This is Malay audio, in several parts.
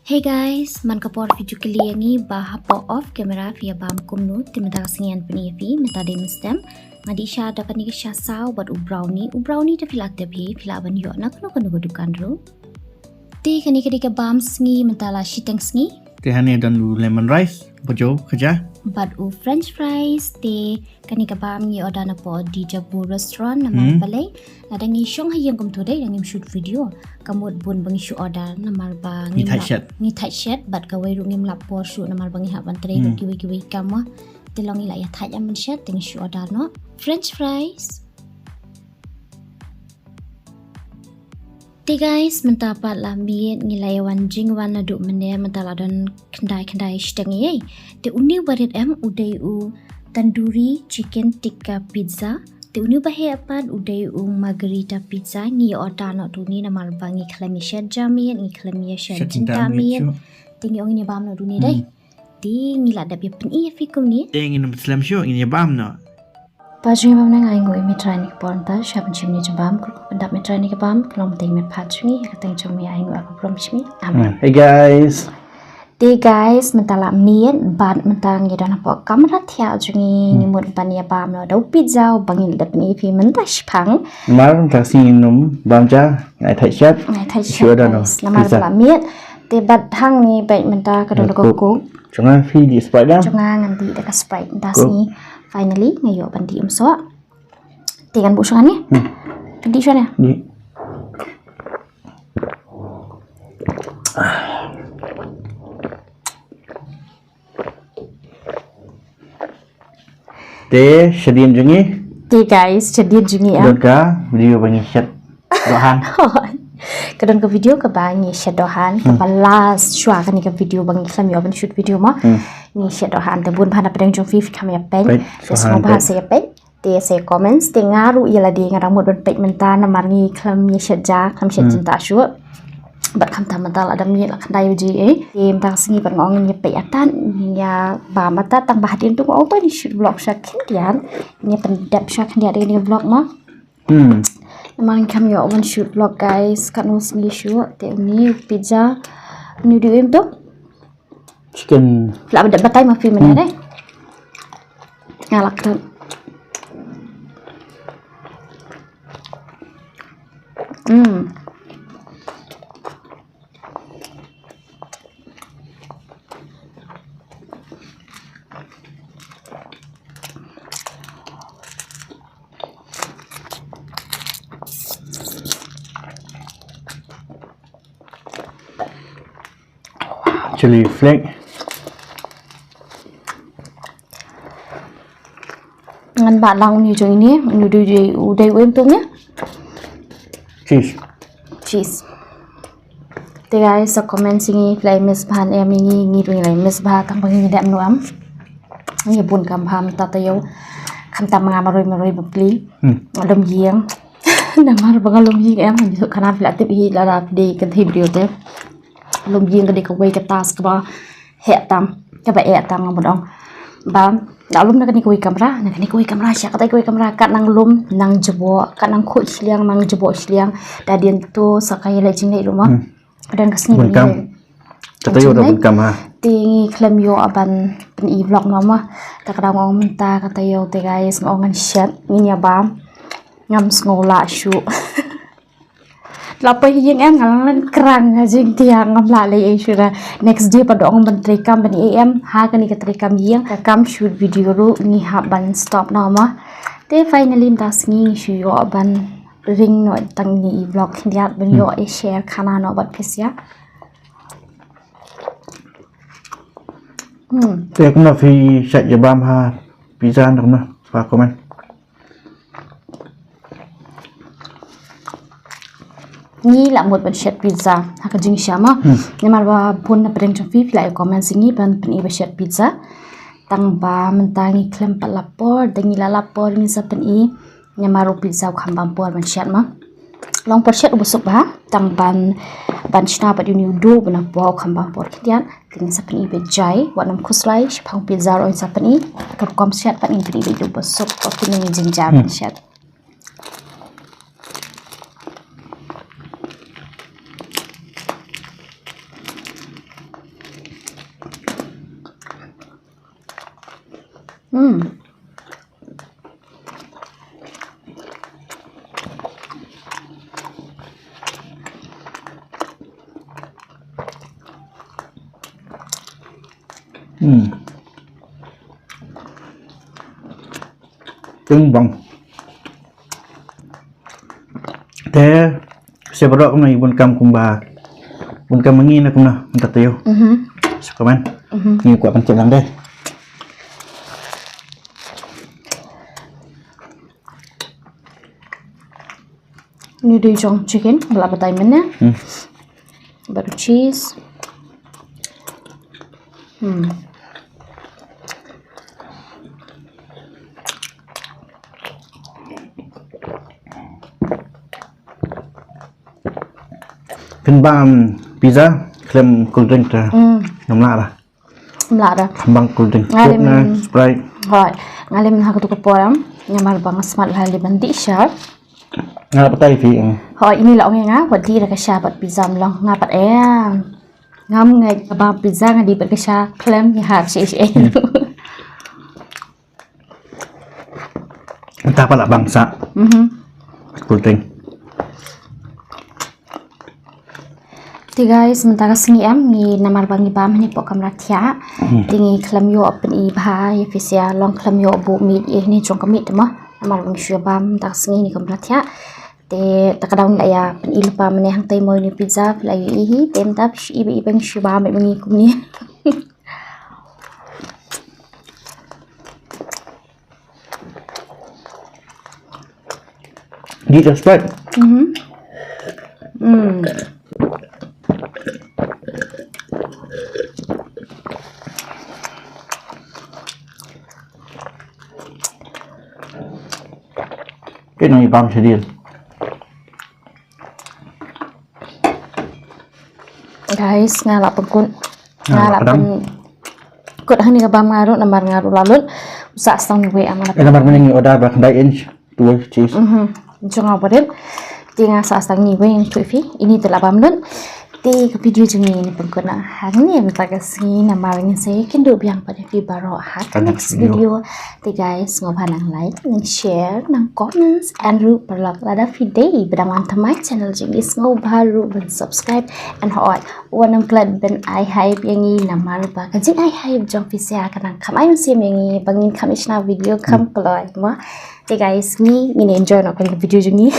Hey guys, man kapor video kali ni bah po off camera via bam kumnu timda singian peni fi meta de mistem Anisha dapat ni kisah saw buat brownie te filak te bhi filaban yo nak no dukan ru te kani ke bam singi mentala shiteng singi te hane dan lemon rice bojo kerja but french fries te kani ke bam ni order na po di jabu restaurant nama balai ada ngi shong hayang kum today yang shoot video kamut bun bangi shoot order nama bang ni tight shirt but kawai ru ngim lap po shoot nama bangi hak ban tre kiwi kamwa te long ila ya tight am shirt teng shoot order no french fries te guys mentapat lambiet ngilai wan jing wan adu mene mentala don kendai shteng ye te uni barit em udai u tandoori chicken tikka pizza te uni bahe apan udai u margarita pizza ngi order no tu ni namal bangi Khlem shed jami ngi Khlem shed cinta mi te ngi ong ni bam no du ni dai te ngi la da bi pen i fikum ni te ngi Muslim show ngi bam no Pajui mam na ngai ngoi mitrai ni pon pa shaban chimni jambam ku pendap mitrai ni kabam klom ting met pajui kateng chomi ai ngoi aku prom chimi amen hey guys mentala mien ban mentang ngidan po kamera thia jungi ni mut pania bam no dau pizza bangin dap ni fi menta shpang mar ta sinum bam cha ngai thai chat sure da no namar bala mien te bat hang ni bai menta ka do ko chunga fi di sprite dam chunga ngan di da sprite das ni finally ngayo bandi so tinggal busangan ni di sana di te shadin jungi te guys shadin jungi don ka video bangi shat dohan kadang ke video ke bangi shadohan ke balas shwa kan ke video bangi Khlem yo ban shoot video ma ni shadohan te bun phana pedang jong fi kham ya pen semua bahasa ya pen te se comments te ngaru yala di ngarang mod ban pek menta na marni Khlem ye shadja Khlem shed cinta shwa bat kham ta mental adam ni la khandai uji te mta singi ban ngong ni pe atan ya ba mata tang bahdin tu ngong pa ni shoot vlog sha khindian ni pendap sha khindia de ni vlog ma Naman kami yo one shoot vlog guys kan us ni shoot te ni pizza ni di em tu chicken la ada batai ma fi mana deh ngalak tu chili flake ngan ba lang ni jong ini ni di udai em tu nya cheese te guys so comment singi play miss ban em ni ring lai miss ba tang bang ni dam nuam ni bun kam pham ta tayo kham ta manga maroi bapli adom giang namar bangalom giang em ni so khana flat te hi la rap de kan thi video te lom giang ka de ka wei ka tas ka ba he tam ka ba e tam ngam dong ba da lum na ka ni ko kamera sya ka tai ko kamera kat nang lum nang jebo kat nang khu sliang nang jebo sliang da dien to sakai la jing nei rumah dan kasni ni kata yo da kam ha tingi Khlem yo aban pen i vlog no ma ta ka ngong menta kata yo te guys ngongan shat ni ya bam ngam ngola shu Lapai yang ngalang kerang jing tiang ngamla le shura next day pada ong ban trekam ban am ha kani ka trekam yang kam shoot video ru ni ha ban stop nama te finally das ni shu yo ban ring no tang ni vlog dia ban yo share khana no bat pesya te kuma fi shat jabam ha pizza ndok na fa comment ni la mod ban shed pizza haka jing shama ni marwa bun na preng chong fi la comment singi ban pen i ba shed pizza tang ba mentangi Khlem pa lapor dangi la lapor ni sa pen i ni maru pizza kham bam por ban shed ma long por shed ubusuk ba tang ban chna pa ni do ban po kham bam por khian tin sa pen i be jai wanam khuslai shphang pizza ro sa pen i ka kom shed pa ni pen i be do busuk ko tin ni jing ja ban shed Trứng bông. Thế saya berdoa kau ni bun kam Kumba, bun kam mengi nak kau na minta tayo. Suka man. Ni kuat pancing lang deh. Ni dia jong chicken, bela betai mana? Baru cheese. Kembang pizza, Khlem cold drink ta. Nom la lah. Mla dah. Kembang cold drink. Coke na, Sprite. Hai, ngalim nak tu keporam, nyamar bang smart hal di bandi sharp. Ngap petai fi. Hai, ini lah orang ngah buat dia kesha buat pizza melong ngapat ngam ngai abang pizza ngadi buat kesha Khlem ya sih. Entah apa lah bangsa. Cold drink. Thì guys, sementara sengi ni namar bangi bam ni pok kamera tia. Tingi Khlem yo open i bha fisia long Khlem yo bu mi ni jong kamit ma. Namar bangi shua bam tak sengi ni kamera tia. Te takadang la ya pen i lupa mene hang tai moi ni pizza la yu hi tem tap shi i bang shua bam bangi kum ni. Di just right. Cái này băm sẽ điên. Guys, ngalap pengkun. Ngalap pen. Kut hani ka bam ngaru namar ngaru lalut. Usa stang ni we amana. Namar menengi order back 9 inch 12 cheese. Jangan berin. Tinggal sa stang ni we yang tuifi. Ini telah bam lun. Di video jengi ni pengkuna hari ni minta kasih nama ini saya kendo biang pada video next video. Di guys ngobrol nang like, nang share, nang comments, and ru perlak lada video berdamai teman channel jengi ngobrol ben subscribe and hot. Wanam klad ben I hype yang ini nama lupa kajing I hype jong visia kanang kamai masih yang bangin kami channel video kam keluar ma. Di guys ni enjoy nak video jengi.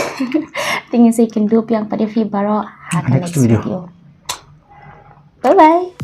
Tinggal saya kendo biang pada video next video. Bye bye.